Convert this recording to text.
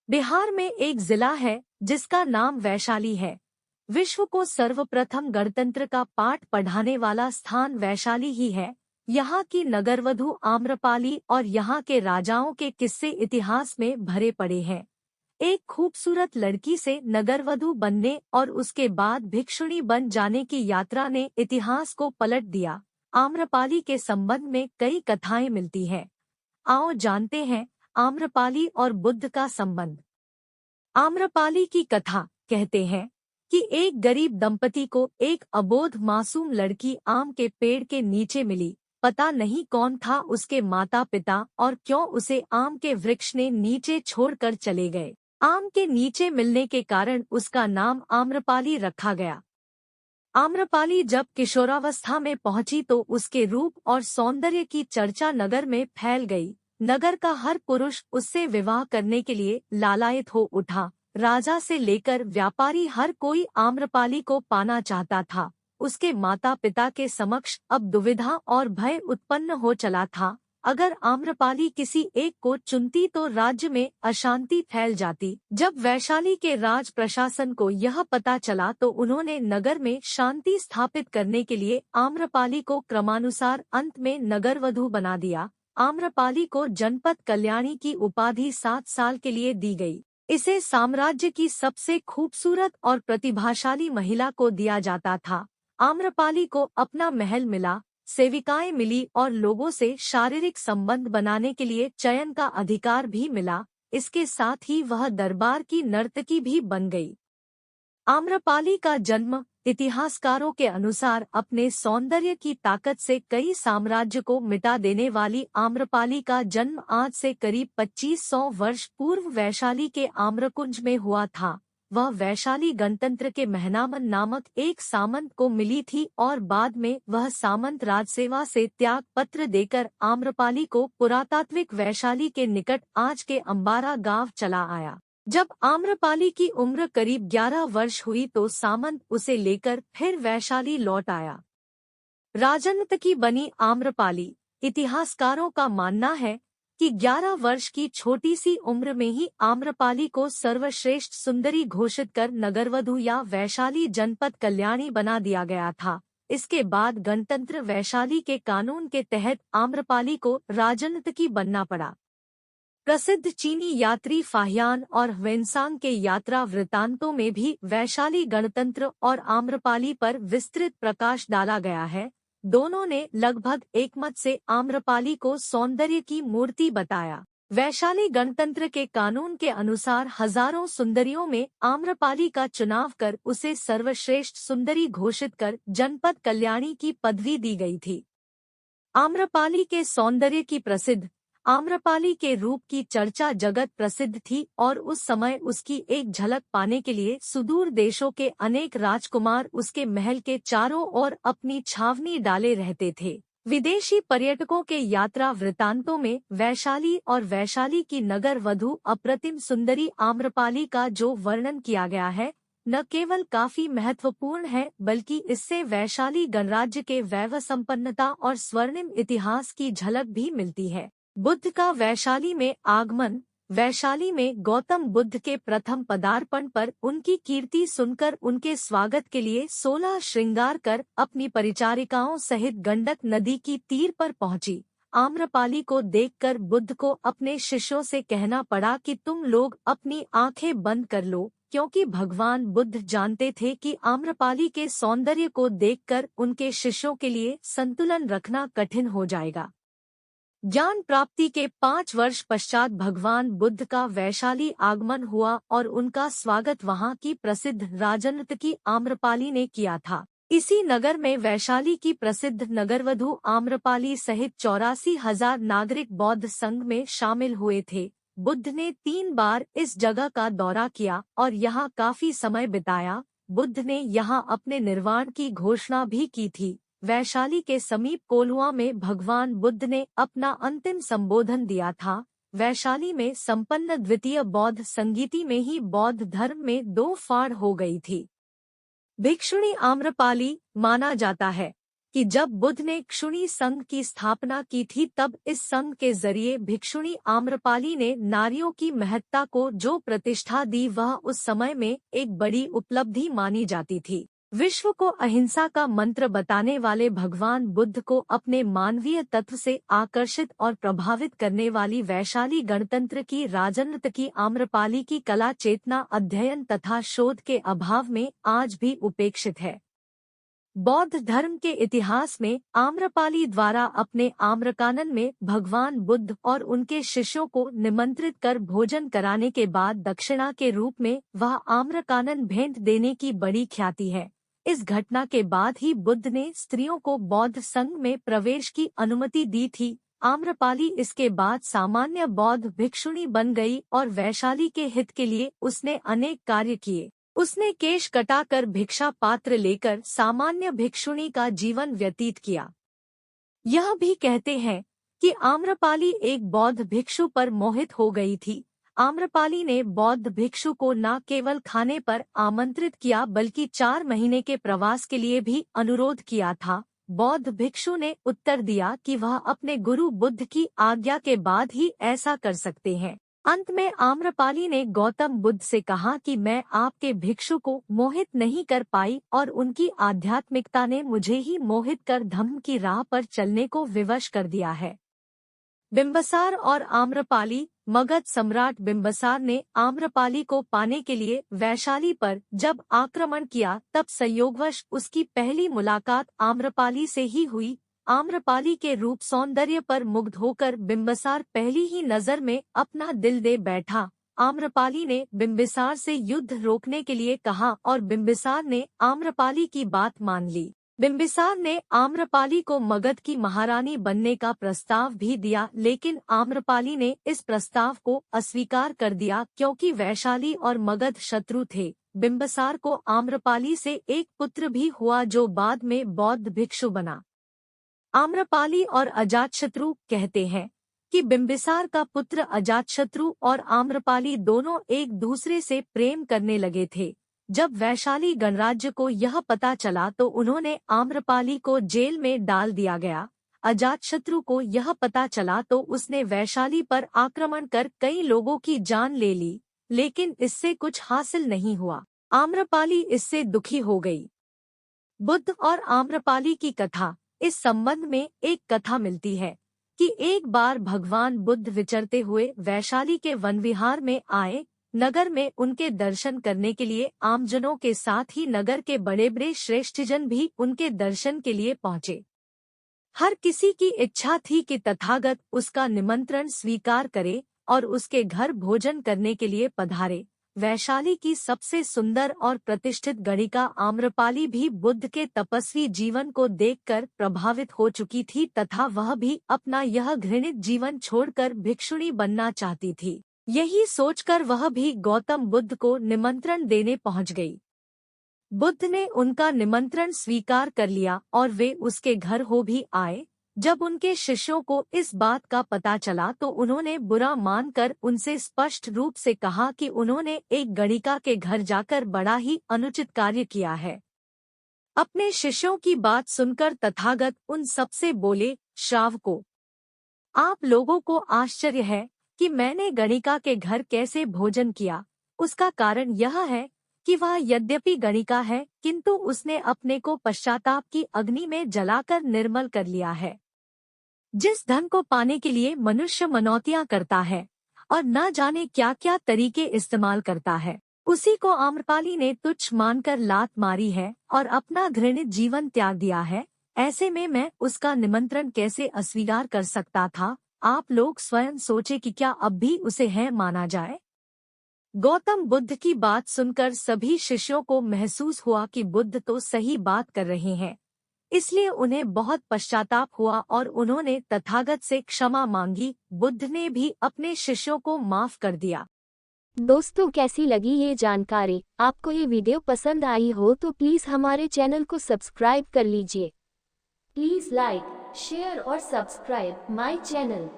बिहार में एक जिला है जिसका नाम वैशाली है। विश्व को सर्वप्रथम गणतंत्र का पाठ पढ़ाने वाला स्थान वैशाली ही है। यहाँ की नगरवधु आम्रपाली और यहाँ के राजाओं के किस्से इतिहास में भरे पड़े हैं। एक खूबसूरत लड़की से नगरवधु बनने और उसके बाद भिक्षुणी बन जाने की यात्रा ने इतिहास को पलट दिया। आम्रपाली के संबंध में कई कथाएं मिलती हैं। आओ जानते हैं आम्रपाली और बुद्ध का संबंध। आम्रपाली की कथा कहते हैं कि एक गरीब दंपति को एक अबोध मासूम लड़की आम के पेड़ के नीचे मिली। पता नहीं कौन था उसके माता पिता और क्यों उसे आम के वृक्ष ने नीचे छोड़कर चले गए। आम के नीचे मिलने के कारण उसका नाम आम्रपाली रखा गया। आम्रपाली जब किशोरावस्था में पहुंची तो उसके रूप और सौंदर्य की चर्चा नगर में फैल गई। नगर का हर पुरुष उससे विवाह करने के लिए लालायित हो उठा। राजा से लेकर व्यापारी हर कोई आम्रपाली को पाना चाहता था। उसके माता पिता के समक्ष अब दुविधा और भय उत्पन्न हो चला था। अगर आम्रपाली किसी एक को चुनती तो राज्य में अशांति फैल जाती। जब वैशाली के राज प्रशासन को यह पता चला तो उन्होंने नगर में शांति स्थापित करने के लिए आम्रपाली को क्रमानुसार अंत में नगरवधु बना दिया। आम्रपाली को जनपद कल्याणी की उपाधि 7 साल के लिए दी गई। इसे साम्राज्य की सबसे खूबसूरत और प्रतिभाशाली महिला को दिया जाता था। आम्रपाली को अपना महल मिला, सेविकाएं मिली और लोगों से शारीरिक संबंध बनाने के लिए चयन का अधिकार भी मिला। इसके साथ ही वह दरबार की नर्तकी भी बन गई। आम्रपाली का जन्म इतिहासकारों के अनुसार अपने सौंदर्य की ताकत से कई साम्राज्य को मिटा देने वाली आम्रपाली का जन्म आज से करीब 2500 वर्ष पूर्व वैशाली के आम्रकुंज में हुआ था। वह वैशाली गणतंत्र के महनामन नामक एक सामंत को मिली थी और बाद में वह सामंत राजसेवा से त्याग पत्र देकर आम्रपाली को पुरातात्विक वैशाली के निकट आज के अंबारा गांव चला आया। जब आम्रपाली की उम्र करीब 11 वर्ष हुई तो सामंत उसे लेकर फिर वैशाली लौट आया। राजनर्तकी बनी आम्रपाली। इतिहासकारों का मानना है कि 11 वर्ष की छोटी सी उम्र में ही आम्रपाली को सर्वश्रेष्ठ सुंदरी घोषित कर नगरवधु या वैशाली जनपद कल्याणी बना दिया गया था। इसके बाद गणतंत्र वैशाली के कानून के तहत आम्रपाली को राजनर्तकी बनना पड़ा। प्रसिद्ध चीनी यात्री फाहियान और ह्वेनसांग के यात्रा वृत्तांतों में भी वैशाली गणतंत्र और आम्रपाली पर विस्तृत प्रकाश डाला गया है। दोनों ने लगभग एकमत से आम्रपाली को सौंदर्य की मूर्ति बताया। वैशाली गणतंत्र के कानून के अनुसार हजारों सुंदरियों में आम्रपाली का चुनाव कर उसे सर्वश्रेष्ठ सुंदरी घोषित कर जनपद कल्याणी की पदवी दी गई थी। आम्रपाली के सौंदर्य की प्रसिद्ध आम्रपाली के रूप की चर्चा जगत प्रसिद्ध थी और उस समय उसकी एक झलक पाने के लिए सुदूर देशों के अनेक राजकुमार उसके महल के चारों ओर अपनी छावनी डाले रहते थे। विदेशी पर्यटकों के यात्रा वृत्तांतों में वैशाली और वैशाली की नगर वधु अप्रतिम सुंदरी आम्रपाली का जो वर्णन किया गया है न केवल काफी महत्वपूर्ण है बल्कि इससे वैशाली गणराज्य के वैभव संपन्नता और स्वर्णिम इतिहास की झलक भी मिलती है। बुद्ध का वैशाली में आगमन। वैशाली में गौतम बुद्ध के प्रथम पदार्पण पर उनकी कीर्ति सुनकर उनके स्वागत के लिए 16 श्रृंगार कर अपनी परिचारिकाओं सहित गंडक नदी की तीर पर पहुंची। आम्रपाली को देखकर बुद्ध को अपने शिष्यों से कहना पड़ा कि तुम लोग अपनी आंखें बंद कर लो, क्योंकि भगवान बुद्ध जानते थे कि आम्रपाली के सौंदर्य को देखकर उनके शिष्यों के लिए संतुलन रखना कठिन हो जाएगा। ज्ञान प्राप्ति के 5 वर्ष पश्चात भगवान बुद्ध का वैशाली आगमन हुआ और उनका स्वागत वहां की प्रसिद्ध राजनर्तकी आम्रपाली ने किया था। इसी नगर में वैशाली की प्रसिद्ध नगरवधु आम्रपाली सहित 84,000 नागरिक बौद्ध संघ में शामिल हुए थे। बुद्ध ने 3 बार इस जगह का दौरा किया और यहाँ काफी समय बिताया। बुद्ध ने यहाँ अपने निर्वाण की घोषणा भी की थी। वैशाली के समीप कोल्हुआ में भगवान बुद्ध ने अपना अंतिम संबोधन दिया था। वैशाली में संपन्न द्वितीय बौद्ध संगीति में ही बौद्ध धर्म में 2 फाड़ हो गई थी। भिक्षुणी आम्रपाली माना जाता है कि जब बुद्ध ने क्षुणी संघ की स्थापना की थी तब इस संघ के जरिए भिक्षुणी आम्रपाली ने नारियों की महत्ता को जो प्रतिष्ठा दी वह उस समय में एक बड़ी उपलब्धि मानी जाती थी। विश्व को अहिंसा का मंत्र बताने वाले भगवान बुद्ध को अपने मानवीय तत्व से आकर्षित और प्रभावित करने वाली वैशाली गणतंत्र की राजनीति की आम्रपाली की कला चेतना अध्ययन तथा शोध के अभाव में आज भी उपेक्षित है। बौद्ध धर्म के इतिहास में आम्रपाली द्वारा अपने आम्रकानन में भगवान बुद्ध और उनके शिष्यों को निमंत्रित कर भोजन कराने के बाद दक्षिणा के रूप में वह आम्रकानन भेंट देने की बड़ी ख्याति है। इस घटना के बाद ही बुद्ध ने स्त्रियों को बौद्ध संघ में प्रवेश की अनुमति दी थी। आम्रपाली इसके बाद सामान्य बौद्ध भिक्षुणी बन गई और वैशाली के हित के लिए उसने अनेक कार्य किए। उसने केश कटाकर भिक्षा पात्र लेकर सामान्य भिक्षुणी का जीवन व्यतीत किया। यह भी कहते हैं कि आम्रपाली एक बौद्ध भिक्षु पर मोहित हो गई थी। आम्रपाली ने बौद्ध भिक्षु को न केवल खाने पर आमंत्रित किया बल्कि 4 महीने के प्रवास के लिए भी अनुरोध किया था। बौद्ध भिक्षु ने उत्तर दिया कि वह अपने गुरु बुद्ध की आज्ञा के बाद ही ऐसा कर सकते हैं। अंत में आम्रपाली ने गौतम बुद्ध से कहा कि मैं आपके भिक्षु को मोहित नहीं कर पाई और उनकी आध्यात्मिकता ने मुझे ही मोहित कर धम्म की राह पर चलने को विवश कर दिया है। बिंबसार और आम्रपाली। मगध सम्राट बिंबसार ने आम्रपाली को पाने के लिए वैशाली पर जब आक्रमण किया तब संयोगवश उसकी पहली मुलाकात आम्रपाली से ही हुई। आम्रपाली के रूप सौंदर्य पर मुग्ध होकर बिंबसार पहली ही नजर में अपना दिल दे बैठा। आम्रपाली ने बिंबिसार से युद्ध रोकने के लिए कहा और बिंबिसार ने आम्रपाली की बात मान ली। बिंबिसार ने आम्रपाली को मगध की महारानी बनने का प्रस्ताव भी दिया, लेकिन आम्रपाली ने इस प्रस्ताव को अस्वीकार कर दिया क्योंकि वैशाली और मगध शत्रु थे। बिंबिसार को आम्रपाली से एक पुत्र भी हुआ जो बाद में बौद्ध भिक्षु बना। आम्रपाली और अजातशत्रु कहते हैं कि बिंबिसार का पुत्र अजातशत्रु और आम्रपाली दोनों एक दूसरे से प्रेम करने लगे थे। जब वैशाली गणराज्य को यह पता चला तो उन्होंने आम्रपाली को जेल में डाल दिया गया। अजातशत्रु को यह पता चला तो उसने वैशाली पर आक्रमण कर कई लोगों की जान ले ली, लेकिन इससे कुछ हासिल नहीं हुआ। आम्रपाली इससे दुखी हो गई। बुद्ध और आम्रपाली की कथा। इस संबंध में एक कथा मिलती है कि एक बार भगवान बुद्ध विचरते हुए वैशाली के वनविहार में आए। नगर में उनके दर्शन करने के लिए आमजनों के साथ ही नगर के बड़े बड़े श्रेष्ठजन भी उनके दर्शन के लिए पहुँचे। हर किसी की इच्छा थी कि तथागत उसका निमंत्रण स्वीकार करे और उसके घर भोजन करने के लिए पधारे। वैशाली की सबसे सुंदर और प्रतिष्ठित गणिका आम्रपाली भी बुद्ध के तपस्वी जीवन को देखकर प्रभावित हो चुकी थी तथा वह भी अपना यह घृणित जीवन छोड़कर भिक्षुणी बनना चाहती थी। यही सोचकर वह भी गौतम बुद्ध को निमंत्रण देने पहुंच गई। बुद्ध ने उनका निमंत्रण स्वीकार कर लिया और वे उसके घर हो भी आए। जब उनके शिष्यों को इस बात का पता चला तो उन्होंने बुरा मानकर उनसे स्पष्ट रूप से कहा कि उन्होंने एक गणिका के घर जाकर बड़ा ही अनुचित कार्य किया है। अपने शिष्यों की बात सुनकर तथागत उन सबसे बोले, श्रावकों, आप लोगों को आश्चर्य है कि मैंने गणिका के घर कैसे भोजन किया। उसका कारण यह है कि वह यद्यपि गणिका है किंतु उसने अपने को पश्चाताप की अग्नि में जलाकर निर्मल कर लिया है। जिस धन को पाने के लिए मनुष्य मनौतियां करता है और न जाने क्या क्या तरीके इस्तेमाल करता है, उसी को आम्रपाली ने तुच्छ मानकर लात मारी है और अपना घृणित जीवन त्याग दिया है। ऐसे में मैं उसका निमंत्रण कैसे अस्वीकार कर सकता था। आप लोग स्वयं सोचे कि क्या अब भी उसे है माना जाए। गौतम बुद्ध की बात सुनकर सभी शिष्यों को महसूस हुआ कि बुद्ध तो सही बात कर रहे हैं, इसलिए उन्हें बहुत पश्चाताप हुआ और उन्होंने तथागत से क्षमा मांगी। बुद्ध ने भी अपने शिष्यों को माफ कर दिया। दोस्तों, कैसी लगी ये जानकारी? आपको ये वीडियो पसंद आई हो तो प्लीज हमारे चैनल को सब्सक्राइब कर लीजिए। प्लीज लाइक, शेयर और सब्सक्राइब माय चैनल।